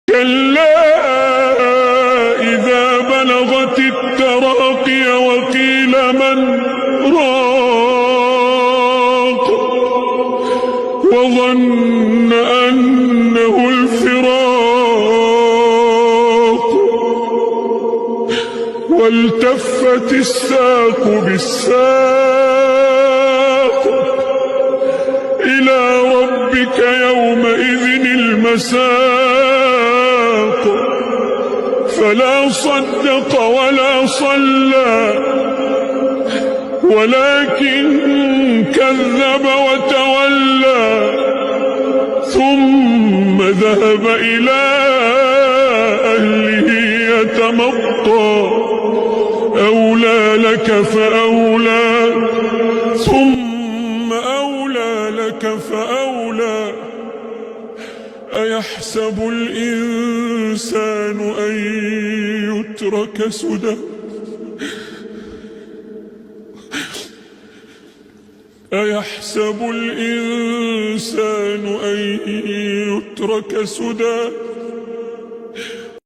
كلا إذا بلغت التراقي وقيل من راق وظن أنه الفراق والتفت الساق بالساق إلى ربك يومئذ المساق فلا صدق ولا صلى ولكن كذب وتولى ثم ذهب إلى أهله يتمطى أولى لك فأولى ثم أولى لك فأولى أيحسب الإنسان أن يترك سدى أيحسب الإنسان أن يترك سدى